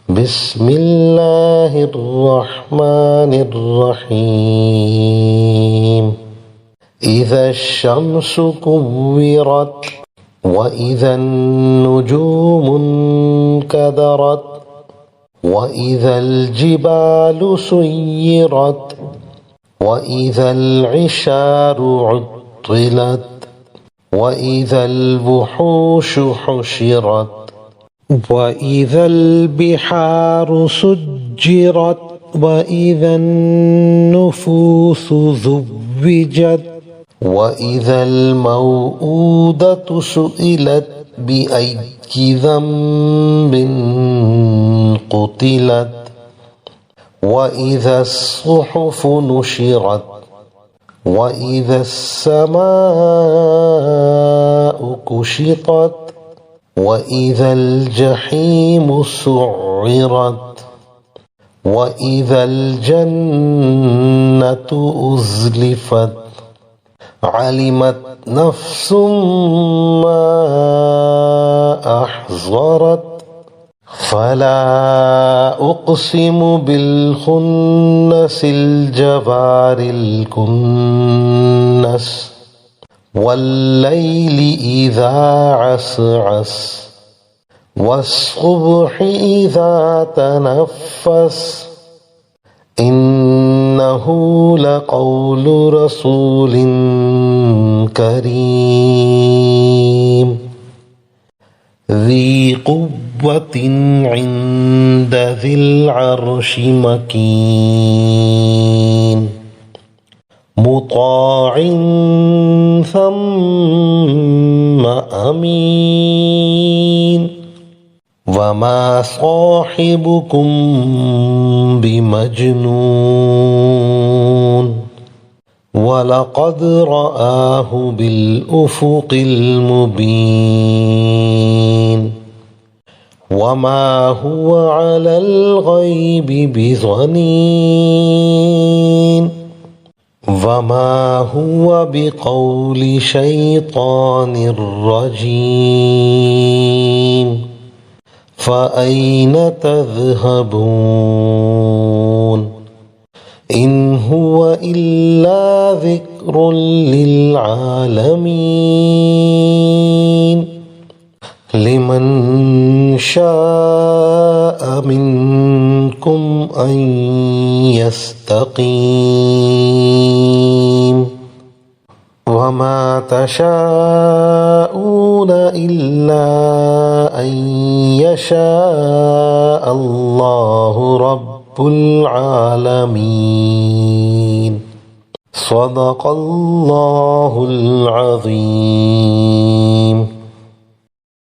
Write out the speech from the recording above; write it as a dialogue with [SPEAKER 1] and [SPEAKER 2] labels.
[SPEAKER 1] بسم الله الرحمن الرحيم إذا الشمس كورت وإذا النجوم انكدرت وإذا الجبال سيرت وإذا العشار عطلت وإذا الوحوش حشرت وإذا البحار سجرت وإذا النفوس زوجت وإذا الموءودة سئلت بأي ذنب قتلت وإذا الصحف نشرت وإذا السماء كشطت وإذا الجحيم سعرت وإذا الجنة أزلفت علمت نفس ما أحضرت فلا أقسم بالخنس الجوار الكنس والليل إذا عسعس والصبح إذا تنفس إنه لقول رسول كريم ذي قوة عند ذي العرش مكين مطاع ثم أمين وما صاحبكم بمجنون ولقد رآه بالأفق المبين وما هو على الغيب بضنين وما هو بقول شيطان رجيم فأين تذهبون إن هو إلا ذكر للعالمين لمن شاء منكم أن يستقيم وما تشاءون إلا أن يشاء الله رب العالمين صدق الله العظيم.